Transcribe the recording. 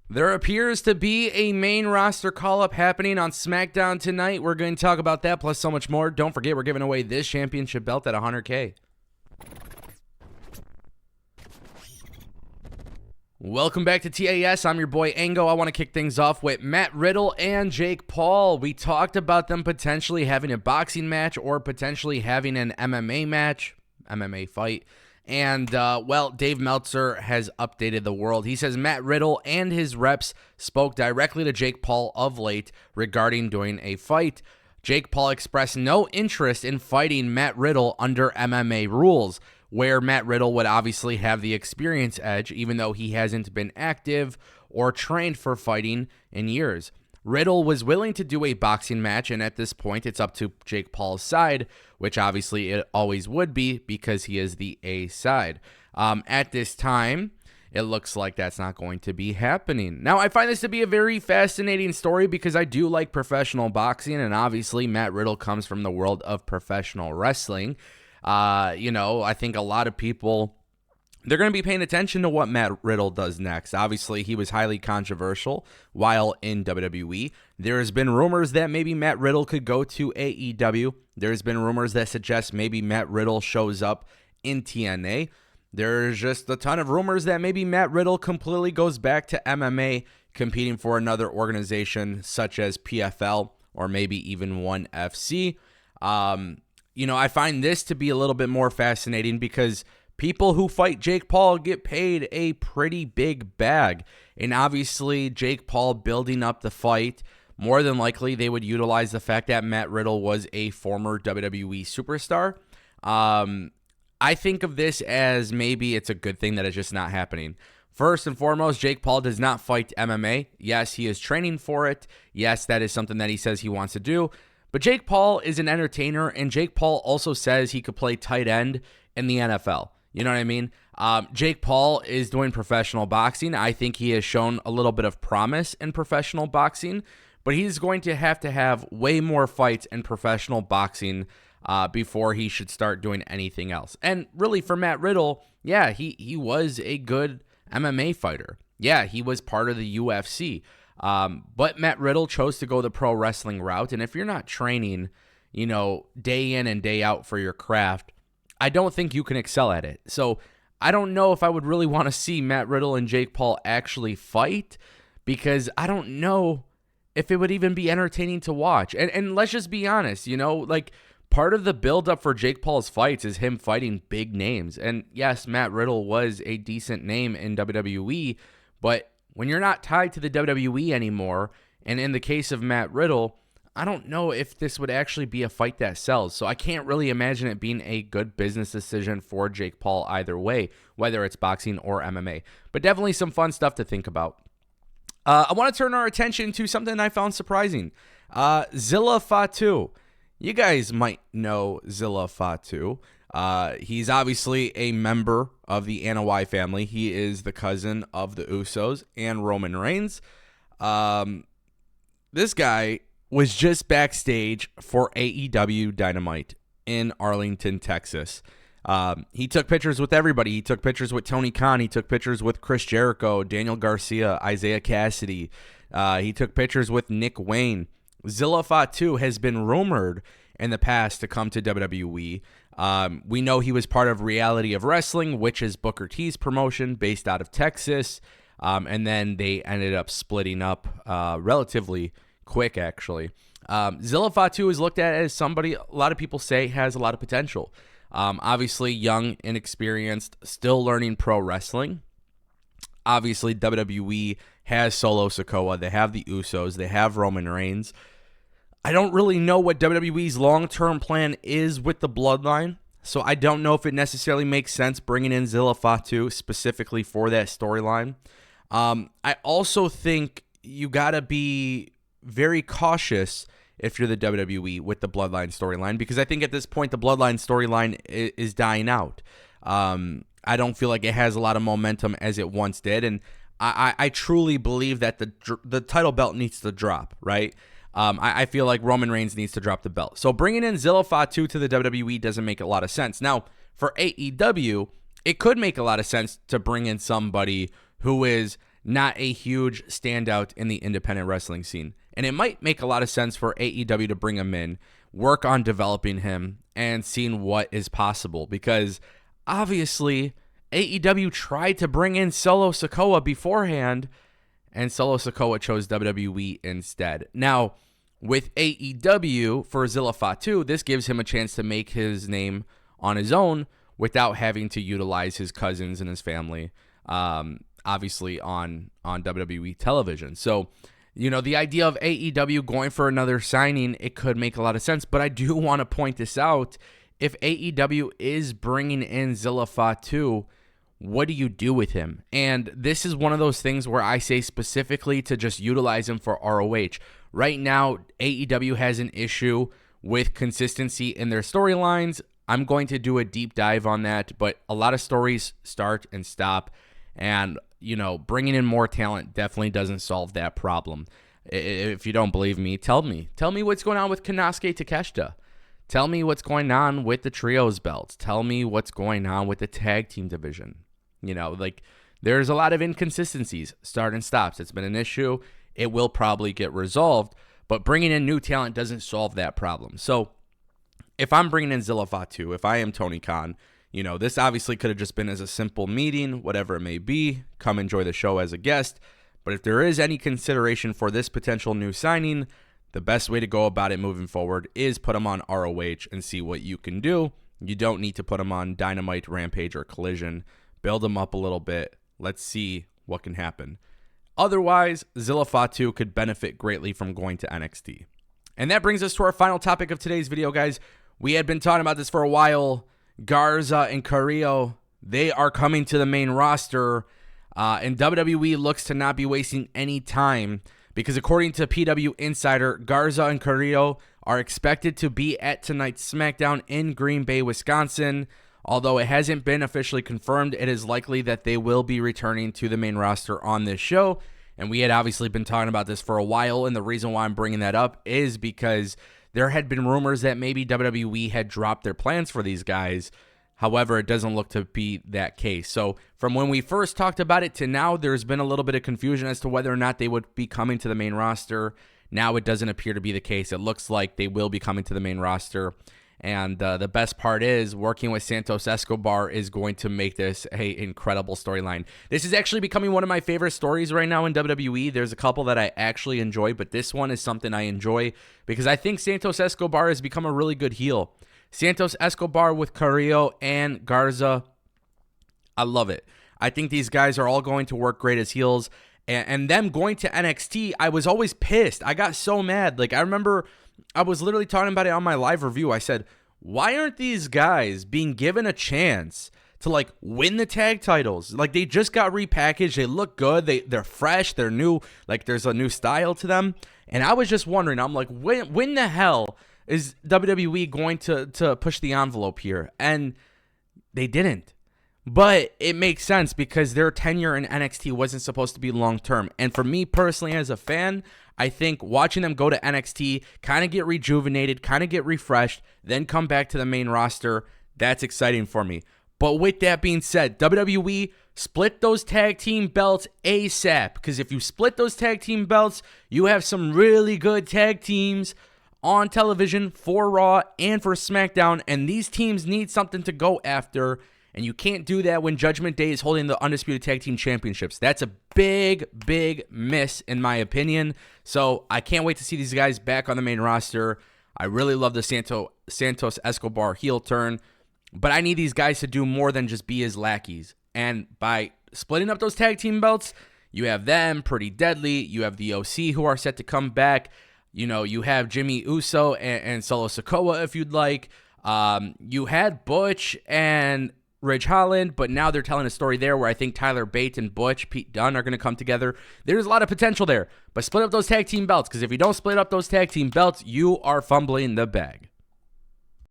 There appears to be a main roster call-up happening on SmackDown tonight. We're going to talk about that plus so much more. Don't forget, we're giving away this championship belt at $100K. Welcome back to TAS. I'm your boy Ango. I want to kick things off with Matt Riddle and Jake Paul. We talked about them potentially having a boxing match or potentially having an MMA fight. And, Dave Meltzer has updated the world. He says Matt Riddle and his reps spoke directly to Jake Paul of late regarding doing a fight. Jake Paul expressed no interest in fighting Matt Riddle under MMA rules, where Matt Riddle would obviously have the experience edge, even though he hasn't been active or trained for fighting in years. Riddle was willing to do a boxing match, and at this point, it's up to Jake Paul's side, which obviously it always would be because he is the A side. At this time, it looks like that's not going to be happening. Now, I find this to be a very fascinating story because I do like professional boxing, and obviously Matt Riddle comes from the world of professional wrestling. I think a lot of people, they're going to be paying attention to what Matt Riddle does next. Obviously, he was highly controversial while in WWE. There has been rumors that maybe Matt Riddle could go to AEW. There's been rumors that suggest maybe Matt Riddle shows up in TNA. There's just a ton of rumors that maybe Matt Riddle completely goes back to MMA, competing for another organization such as PFL or maybe even ONE FC. I find this to be a little bit more fascinating because people who fight Jake Paul get paid a pretty big bag. And obviously, Jake Paul building up the fight, more than likely they would utilize the fact that Matt Riddle was a former WWE superstar. I think of this as maybe it's a good thing that it's just not happening. First and foremost, Jake Paul does not fight MMA. Yes, he is training for it. Yes, that is something that he says he wants to do. But Jake Paul is an entertainer, and Jake Paul also says he could play tight end in the NFL. You know what I mean? Jake Paul is doing professional boxing. I think he has shown a little bit of promise in professional boxing, but he's going to have way more fights in professional boxing before he should start doing anything else. And really, for Matt Riddle, yeah, he was a good MMA fighter. Yeah, he was part of the UFC. But Matt Riddle chose to go the pro wrestling route. And if you're not training, day in and day out for your craft, I don't think you can excel at it. So I don't know if I would really want to see Matt Riddle and Jake Paul actually fight because I don't know if it would even be entertaining to watch. And let's just be honest, part of the buildup for Jake Paul's fights is him fighting big names. And yes, Matt Riddle was a decent name in WWE, but when you're not tied to the WWE anymore, and in the case of Matt Riddle, I don't know if this would actually be a fight that sells. So I can't really imagine it being a good business decision for Jake Paul either way, whether it's boxing or MMA. But definitely some fun stuff to think about. I want to turn our attention to something I found surprising. Zilla Fatu. You guys might know Zilla Fatu. He's obviously a member of the Anoa'i family. He is the cousin of the Usos and Roman Reigns. This guy was just backstage for AEW Dynamite in Arlington, Texas. He took pictures with everybody. He took pictures with Tony Khan. He took pictures with Chris Jericho, Daniel Garcia, Isaiah Cassidy. He took pictures with Nick Wayne. Zilla Fatu has been rumored in the past to come to WWE. We know he was part of Reality of Wrestling, which is Booker T's promotion based out of Texas. And then they ended up splitting up relatively quick, actually. Zilla Fatu is looked at as somebody a lot of people say has a lot of potential. Obviously young, inexperienced, still learning pro wrestling. Obviously WWE has Solo Sikoa. They have the Usos. They have Roman Reigns. I don't really know what WWE's long-term plan is with the Bloodline, so I don't know if it necessarily makes sense bringing in Zilla Fatu specifically for that storyline. I also think you got to be very cautious if you're the WWE with the Bloodline storyline, because I think at this point the Bloodline storyline is dying out. I don't feel like it has a lot of momentum as it once did, and I truly believe that the title belt needs to drop, right? I feel like Roman Reigns needs to drop the belt. So bringing in Zilla Fatu to the WWE doesn't make a lot of sense. Now, for AEW, it could make a lot of sense to bring in somebody who is not a huge standout in the independent wrestling scene. And it might make a lot of sense for AEW to bring him in, work on developing him, and seeing what is possible. Because obviously, AEW tried to bring in Solo Sikoa beforehand, and Solo Sikoa chose WWE instead. Now, with AEW for Zilla Fatu, this gives him a chance to make his name on his own without having to utilize his cousins and his family, obviously on WWE television. So, the idea of AEW going for another signing, it could make a lot of sense. But I do want to point this out. If AEW is bringing in Zilla Fatu, what do you do with him? And this is one of those things where I say specifically to just utilize him for ROH. Right now, AEW has an issue with consistency in their storylines. I'm going to do a deep dive on that, but a lot of stories start and stop, and, bringing in more talent definitely doesn't solve that problem. If you don't believe me, tell me. Tell me what's going on with Konosuke Takeshita. Tell me what's going on with the trios belts. Tell me what's going on with the tag team division. There's a lot of inconsistencies, start and stops. It's been an issue. It will probably get resolved, but bringing in new talent doesn't solve that problem. So if I'm bringing in Zilla Fatu, if I am Tony Khan, this obviously could have just been as a simple meeting, whatever it may be, come enjoy the show as a guest. But if there is any consideration for this potential new signing, the best way to go about it moving forward is put him on ROH and see what you can do. You don't need to put him on Dynamite, Rampage, or Collision. Build him up a little bit. Let's see what can happen. Otherwise, Zilla Fatu could benefit greatly from going to NXT. And that brings us to our final topic of today's video, guys. We had been talking about this for a while. Garza and Carrillo, they are coming to the main roster, and WWE looks to not be wasting any time because according to PW Insider, Garza and Carrillo are expected to be at tonight's SmackDown in Green Bay, Wisconsin. Although it hasn't been officially confirmed, it is likely that they will be returning to the main roster on this show. And we had obviously been talking about this for a while, and the reason why I'm bringing that up is because there had been rumors that maybe WWE had dropped their plans for these guys. However, it doesn't look to be that case. So from when we first talked about it to now, there's been a little bit of confusion as to whether or not they would be coming to the main roster. Now it doesn't appear to be the case. It looks like they will be coming to the main roster. And the best part is working with Santos Escobar is going to make this an incredible storyline. This is actually becoming one of my favorite stories right now in WWE. There's a couple that I actually enjoy, but this one is something I enjoy because I think Santos Escobar has become a really good heel. Santos Escobar with Carrillo and Garza, I love it. I think these guys are all going to work great as heels. And them going to NXT, I was always pissed. I got so mad. I remember I was literally talking about it on my live review. I said, why aren't these guys being given a chance to win the tag titles? They just got repackaged. They look good. They're fresh. They're new. There's a new style to them. And I was just wondering, I'm like, when the hell is WWE going to push the envelope here? And they didn't. But it makes sense because their tenure in NXT wasn't supposed to be long-term. And for me personally as a fan, I think watching them go to NXT, kind of get rejuvenated, kind of get refreshed, then come back to the main roster, that's exciting for me. But with that being said, WWE, split those tag team belts ASAP. Because if you split those tag team belts, you have some really good tag teams on television for Raw and for SmackDown. And these teams need something to go after. And you can't do that when Judgment Day is holding the Undisputed Tag Team Championships. That's a big, big miss, in my opinion. So I can't wait to see these guys back on the main roster. I really love the Santos Escobar heel turn. But I need these guys to do more than just be his lackeys. And by splitting up those tag team belts, you have them, Pretty Deadly. You have the OC who are set to come back. You have Jimmy Uso and Solo Sikoa if you'd like. You had Butch and Ridge Holland, but now they're telling a story there where I think Tyler Bate and Pete Dunne are going to come together. There's a lot of potential there, but split up those tag team belts, because if you don't split up those tag team belts, you are fumbling the bag.